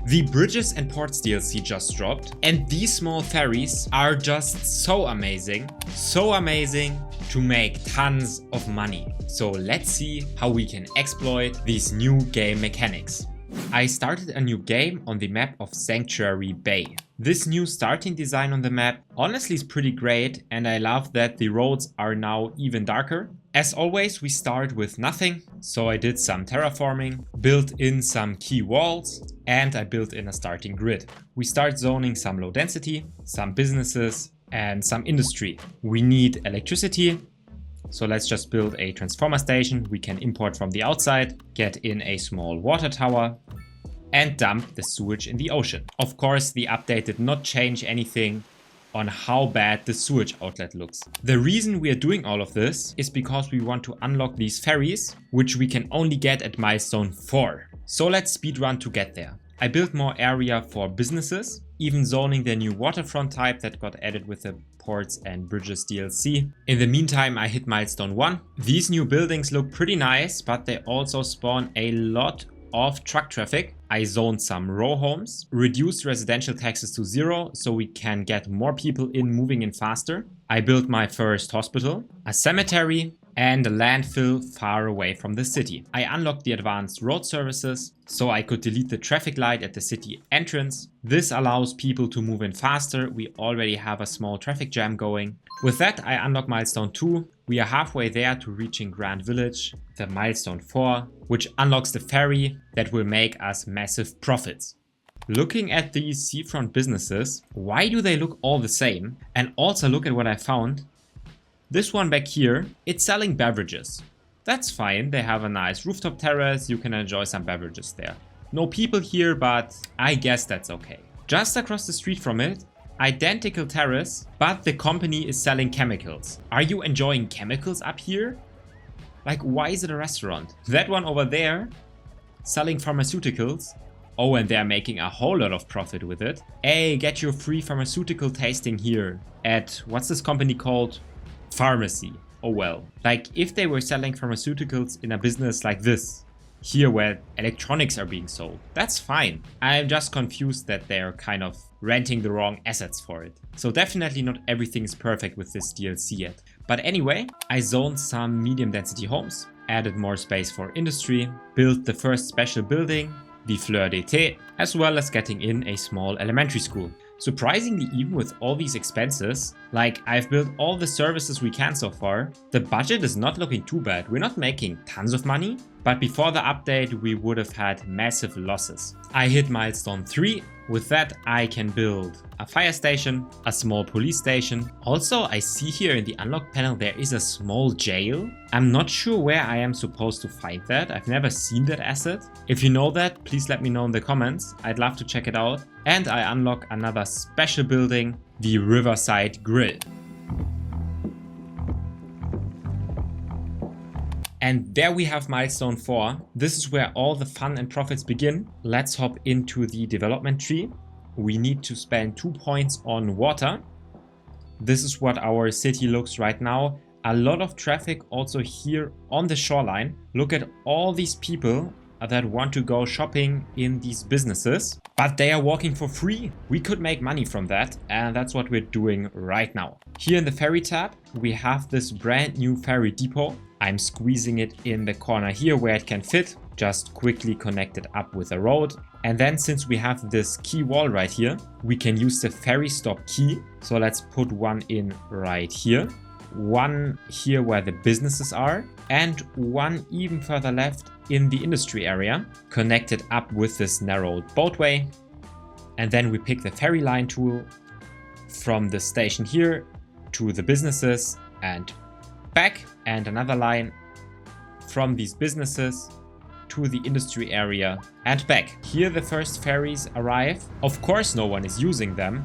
The Bridges and Ports DLC just dropped, and these small ferries are just so amazing to make tons of money. So let's see how we can exploit these new game mechanics. I started a new game on the map of Sanctuary Bay. This new starting design on the map honestly is pretty great, and I love that the roads are now even darker. As always, we start with nothing, so I did some terraforming, built in some key walls, and I built in a starting grid. We start zoning some low density, some businesses, and some industry. We need electricity, so let's just build a transformer station we can import from the outside, get in a small water tower, and dump the sewage in the ocean. Of course, the update did not change anything on how bad the sewage outlet looks. The reason we are doing all of this is because we want to unlock these ferries, which we can only get at milestone 4. So let's speedrun to get there. I built more area for businesses, even zoning the new waterfront type that got added with the Ports and Bridges DLC. In the meantime, I hit milestone 1. These new buildings look pretty nice, but they also spawn a lot of truck traffic. I zoned some row homes, reduced residential taxes to 0 so we can get more people moving in faster. I built my first hospital, a cemetery, and a landfill far away from the city. I unlocked the advanced road services so I could delete the traffic light at the city entrance. This allows people to move in faster. We already have a small traffic jam going. With that, I unlock milestone 2. We are halfway there to reaching Grand Village, the milestone 4, which unlocks the ferry that will make us massive profits. Looking at these seafront businesses, why do they look all the same? And also look at what I found. This one back here, it's selling beverages. That's fine, they have a nice rooftop terrace, you can enjoy some beverages there. No people here, but I guess that's okay. Just across the street from it, identical terrace, but the company is selling chemicals. Are you enjoying chemicals up here? Like, why is it a restaurant? That one over there, selling pharmaceuticals. Oh, and they're making a whole lot of profit with it. Hey, get your free pharmaceutical tasting here at, what's this company called? Pharmacy. Oh well. Like, if they were selling pharmaceuticals in a business like this, here where electronics are being sold, that's fine. I'm just confused that they're kind of renting the wrong assets for it. So definitely not everything is perfect with this DLC yet. But anyway, I zoned some medium density homes, added more space for industry, built the first special building, the Fleur d'été, as well as getting in a small elementary school. Surprisingly, even with all these expenses, like I've built all the services we can so far, the budget is not looking too bad. We're not making tons of money, but before the update we would have had massive losses. I hit milestone 3. With that, I can build a fire station, a small police station. Also, I see here in the unlock panel there is a small jail. I'm not sure where I am supposed to find that. I've never seen that asset. If you know that, please let me know in the comments. I'd love to check it out. And I unlock another special building, the Riverside Grill. And there we have milestone 4. This is where all the fun and profits begin. Let's hop into the development tree. We need to spend 2 points on water. This is what our city looks right now. A lot of traffic also here on the shoreline. Look at all these people that want to go shopping in these businesses, but they are walking for free. We could make money from that, and that's what we're doing right now. Here in the ferry tab, we have this brand new ferry depot. I'm squeezing it in the corner here where it can fit. Just quickly connect it up with a road. And then since we have this key wall right here, we can use the ferry stop key. So let's put one in right here. One here where the businesses are, and one even further left in the industry area, connected up with this narrowed boatway. And then we pick the ferry line tool from the station here to the businesses and back, and another line from these businesses to the industry area and back. Here the first ferries arrive. Of course no one is using them.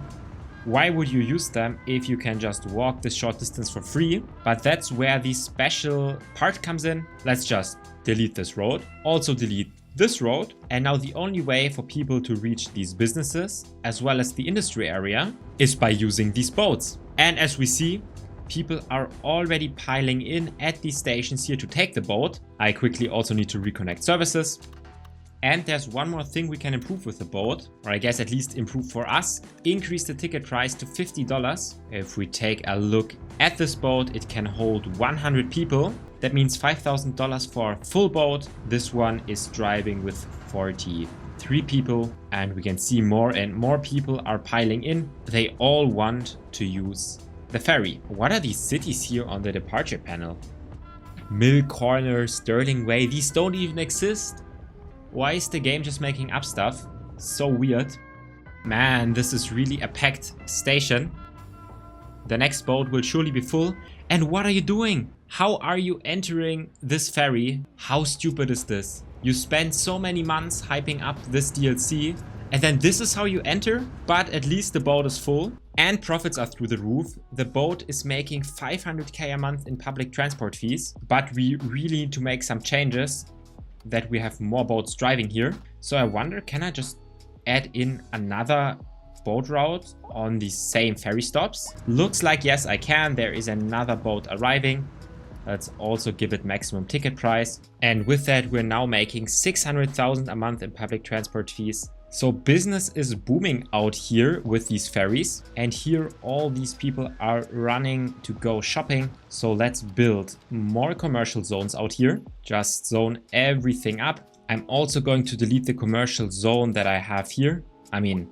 Why would you use them if you can just walk this short distance for free? But that's where the special part comes in. Let's just delete this road, also delete this road. And now the only way for people to reach these businesses as well as the industry area is by using these boats. And as we see, people are already piling in at these stations here to take the boat. I quickly also need to reconnect services. And there's one more thing we can improve with the boat, or I guess at least improve for us. Increase the ticket price to $50. If we take a look at this boat, it can hold 100 people. That means $5,000 for a full boat. This one is driving with 43 people, and we can see more and more people are piling in. They all want to use the ferry. What are these cities here on the departure panel? Mill Corner, Sterling Way, these don't even exist. Why is the game just making up stuff? So weird. Man, this is really a packed station. The next boat will surely be full. And what are you doing? How are you entering this ferry? How stupid is this? You spend so many months hyping up this DLC, and then this is how you enter? But at least the boat is full and profits are through the roof. The boat is making 500k a month in public transport fees, but we really need to make some changes that we have more boats driving here. So I wonder, can I just add in another boat route on these same ferry stops? Looks like yes, I can. There is another boat arriving. Let's also give it maximum ticket price. And with that, we're now making 600,000 a month in public transport fees. So business is booming out here with these ferries. And here all these people are running to go shopping. So let's build more commercial zones out here. Just zone everything up. I'm also going to delete the commercial zone that I have here. I mean,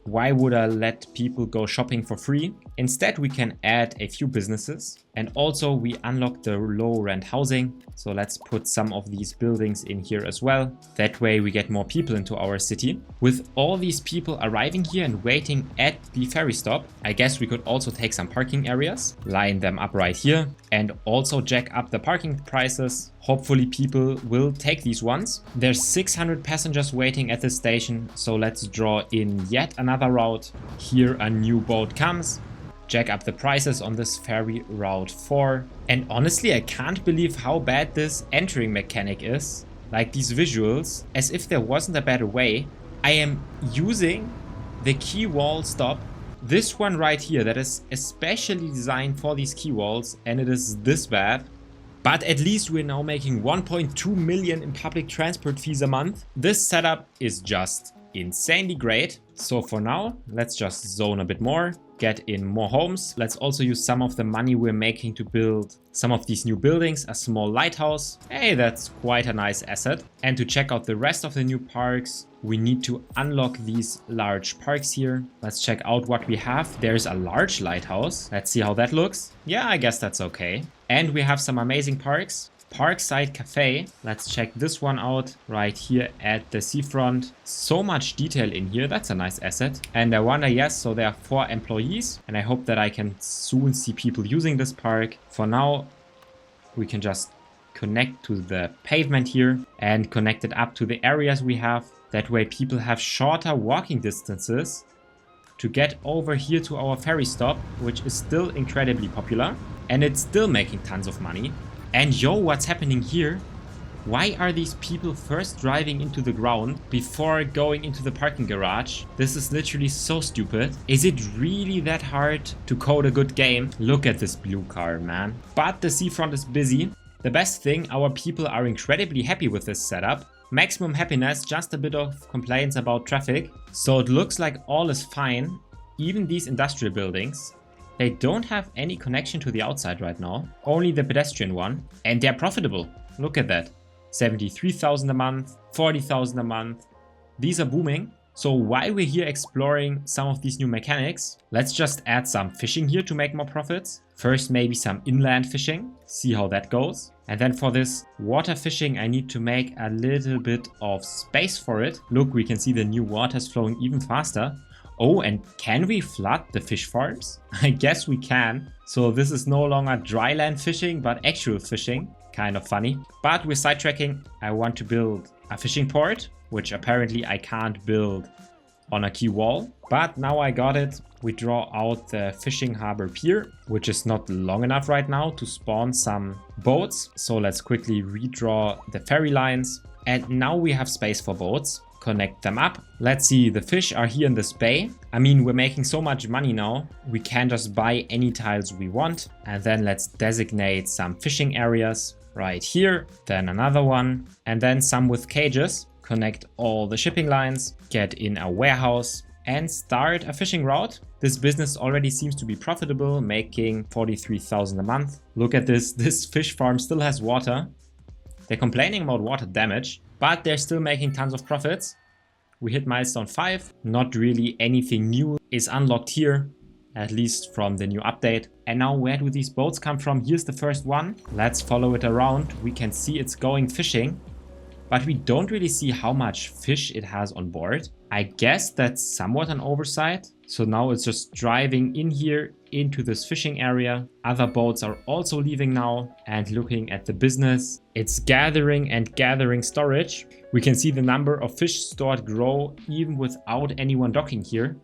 why would I let people go shopping for free? Instead, we can add a few businesses, and also we unlock the low rent housing. So let's put some of these buildings in here as well. That way we get more people into our city. With all these people arriving here and waiting at the ferry stop, I guess we could also take some parking areas, line them up right here, and also jack up the parking prices. Hopefully people will take these ones. There's 600 passengers waiting at the station, so let's draw in yet another route. Here a new boat comes. Jack up the prices on this ferry route 4. And honestly, I can't believe how bad this entering mechanic is. Like these visuals, as if there wasn't a better way. I am using the key wall stop. This one right here that is especially designed for these key walls, and it is this bad. But at least we're now making 1.2 million in public transport fees a month. This setup is just insanely great. So for now, let's just zone a bit more, get in more homes. Let's also use some of the money we're making to build some of these new buildings, a small lighthouse. Hey, that's quite a nice asset. And to check out the rest of the new parks, we need to unlock these large parks here. Let's check out what we have. There's a large lighthouse. Let's see how that looks. Yeah, I guess that's okay. And we have some amazing parks. Parkside Cafe. Let's check this one out right here at the seafront. So much detail in here. That's a nice asset. And I wonder, yes, so there are 4 employees, and I hope that I can soon see people using this park. For now, we can just connect to the pavement here and connect it up to the areas we have. That way people have shorter walking distances to get over here to our ferry stop, which is still incredibly popular, and it's still making tons of money. And yo, what's happening here? Why are these people first driving into the ground before going into the parking garage? This is literally so stupid. Is it really that hard to code a good game? Look at this blue car, man. But the seafront is busy. The best thing, our people are incredibly happy with this setup. Maximum happiness, just a bit of complaints about traffic. So it looks like all is fine. Even these industrial buildings. They don't have any connection to the outside right now, only the pedestrian one, and they're profitable. Look at that. 73,000 a month, 40,000 a month. These are booming. So while we're here exploring some of these new mechanics, let's just add some fishing here to make more profits. First, maybe some inland fishing, see how that goes. And then for this water fishing, I need to make a little bit of space for it. Look, we can see the new waters flowing even faster. Oh, and can we flood the fish farms? I guess we can. So this is no longer dry land fishing, but actual fishing. Kind of funny. But we're sidetracking. I want to build a fishing port, which apparently I can't build on a key wall. But now I got it. We draw out the fishing harbor pier, which is not long enough right now to spawn some boats. So let's quickly redraw the ferry lines. And now we have space for boats. Connect them up. Let's see, the fish are here in this bay. I mean, we're making so much money now. We can just buy any tiles we want. And then let's designate some fishing areas right here. Then another one. And then some with cages. connect all the shipping lines, get in a warehouse, and start a fishing route. This business already seems to be profitable, making 43,000 a month. Look at this, this fish farm still has water. They're complaining about water damage, but they're still making tons of profits. We hit milestone 5. Not really anything new is unlocked here, at least from the new update. And now where do these boats come from? Here's the first one. Let's follow it around. We can see it's going fishing, but we don't really see how much fish it has on board. I guess that's somewhat an oversight. So now it's just driving in here into this fishing area. Other boats are also leaving now, and looking at the business, it's gathering and gathering storage. We can see the number of fish stored grow even without anyone docking here.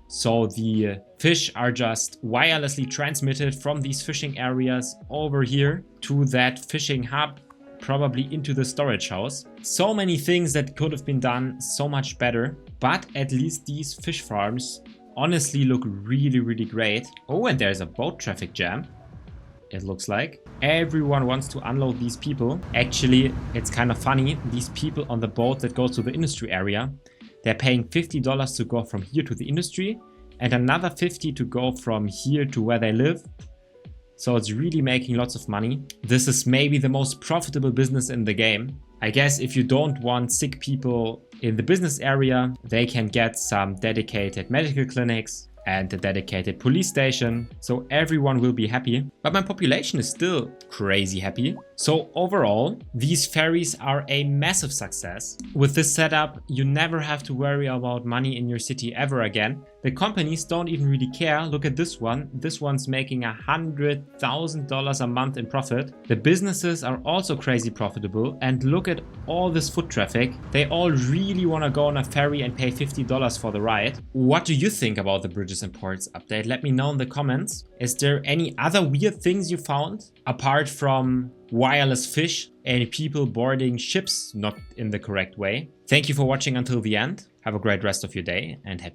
So the fish are just wirelessly transmitted from these fishing areas over here to that fishing hub, probably into the storage house. So many things that could have been done so much better, but at least these fish farms honestly look really, really great. Oh, and there's a boat traffic jam. It looks like everyone wants to unload these people. Actually, it's kind of funny. These people on the boat that goes to the industry area, they're paying $50 to go from here to the industry and another $50 to go from here to where they live. So it's really making lots of money. This is maybe the most profitable business in the game. I guess if you don't want sick people in the business area, they can get some dedicated medical clinics and a dedicated police station, so everyone will be happy. But my population is still crazy happy. So overall, these ferries are a massive success. With this setup, you never have to worry about money in your city ever again. The companies don't even really care. Look at this one. This one's making $100,000 a month in profit. The businesses are also crazy profitable, and look at all this foot traffic. They all really want to go on a ferry and pay $50 for the ride. What do you think about the Bridges and Ports update? Let me know in the comments. Is there any other weird things you found apart from wireless fish and people boarding ships not in the correct way? Thank you for watching until the end. Have a great rest of your day and happy